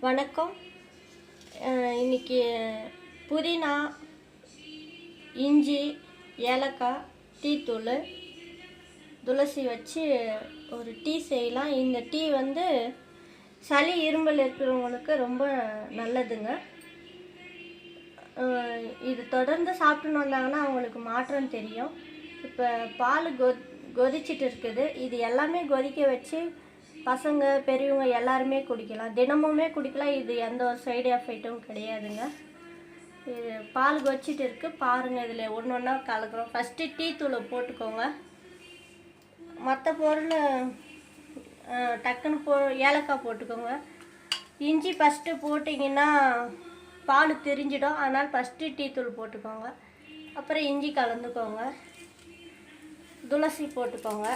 வணக்கம். இன்னைக்கு புதினா, இஞ்சி, ஏலக்காய், டீத்தூள், துளசி வச்சு ஒரு டீ செய்யலாம். இந்த டீ சளி இருமல் இருக்கிறவங்களுக்கு ரொம்ப நல்லதுங்க. இது தொடர்ந்து சாப்பிட்டுன்னு வந்தாங்கன்னா அவங்களுக்கு மாற்றம் தெரியும். இப்போ பால் கொதிச்சிட்டு இருக்குது. இது எல்லாமே கொதிக்க வச்சு பசங்க பெரியவங்க எல்லாருமே குடிக்கலாம். தினமுமே குடிக்கலாம். இது எந்த ஒரு சைடு எஃபெக்ட்டும் கிடையாதுங்க. இது பால் கொதிச்சிட்டு இருக்குது பாருங்கள். இதில் ஒன்று ஒன்றா கலக்கிறோம். ஃபஸ்ட்டு டீ தூளை போட்டுக்கோங்க. மற்ற பொருள் டக்குன்னு ஏலக்காய் போட்டுக்கோங்க. இஞ்சி ஃபஸ்ட்டு போட்டிங்கன்னா பால் திரிஞ்சிடும். அதனால் ஃபஸ்ட்டு டீ தூள் போட்டுக்கோங்க. அப்புறம் இஞ்சி கலந்துக்கோங்க. துளசி போட்டுக்கோங்க.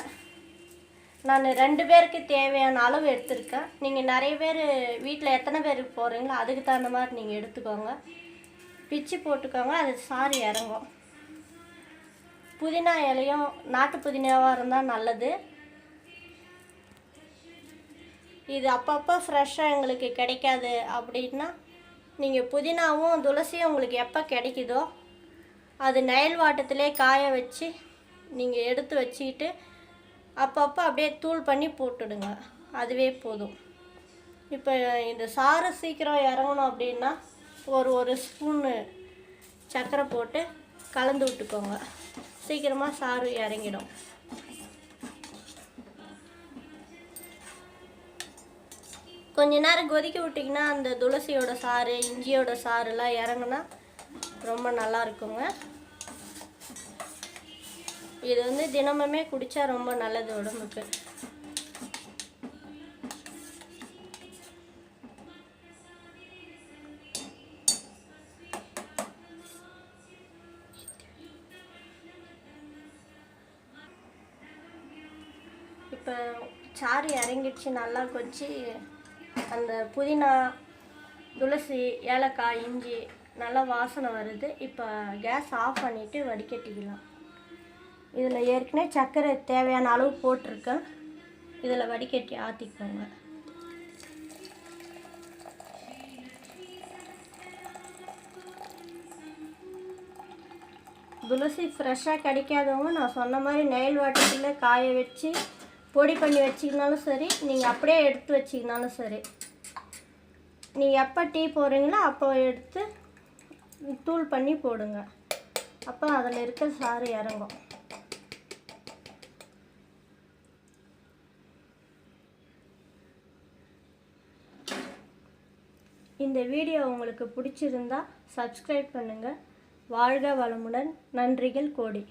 நான் 2 பேருக்கு தேவையான அளவு எடுத்துருக்கேன். நீங்கள் நிறைய பேர் வீட்டில் எத்தனை பேருக்கு போகிறீங்களோ அதுக்கு தகுந்த மாதிரி நீங்கள் எடுத்துக்கோங்க. பிச்சு போட்டுக்கோங்க. அது சாறு இறங்கும். புதினா இலையும் நாட்டு புதினாவாக இருந்தால் நல்லது. இது அப்பப்போ ஃப்ரெஷ்ஷாக எங்களுக்கு கிடைக்காது அப்படின்னா நீங்கள் புதினாவும் துளசியும் உங்களுக்கு எப்போ கிடைக்குதோ அது நெயில் வாட்டத்திலே காய வச்சு நீங்கள் எடுத்து வச்சுக்கிட்டு அப்பப்போ அப்படியே தூள் பண்ணி போட்டுடுங்க. அதுவே போதும். இப்போ இந்த சாறு சீக்கிரம் இறங்கணும் அப்படின்னா ஒரு ஸ்பூனு சர்க்கரை போட்டு கலந்து விட்டுக்கோங்க. சீக்கிரமாக சாறு இறங்கிடும். கொஞ்ச நேரம் கொதிக்க விட்டிங்கன்னா அந்த துளசியோட சாறு இஞ்சியோட சாறுலாம் இறங்குனா ரொம்ப நல்லா இருக்குங்க. இது தினமுமே குடித்தா ரொம்ப நல்லது உடம்புக்கு. இப்போ சாறு இறங்கிடுச்சு. நல்லா கொதிச்சு அந்த புதினா, துளசி, ஏலக்காய், இஞ்சி நல்லா வாசனை வருது. இப்போ கேஸ் ஆஃப் பண்ணிவிட்டு வடிகட்டிக்கலாம். இதில் ஏற்கனவே சர்க்கரை தேவையான அளவு போட்டிருக்கேன். இதில் வடிகட்டி ஆற்றிக்கோங்க. துளசி ஃப்ரெஷ்ஷாக கிடைக்காதவங்க நான் சொன்ன மாதிரி நெயில் வாட்டத்தில் காய வச்சு பொடி பண்ணி வச்சிக்கினாலும் சரி, நீங்கள் அப்படியே எடுத்து வச்சிக்கினாலும் சரி. நீங்கள் எப்போ டீ போடுறீங்களோ அப்போ எடுத்து தூள் பண்ணி போடுங்க. அப்போ அதில் இருக்க சாறு இறங்கும். இந்த வீடியோ உங்களுக்கு பிடிச்சிருந்தா சப்ஸ்கிரைப் பண்ணுங்கள். வாழ்க வளமுடன். நன்றிகள் கோடி.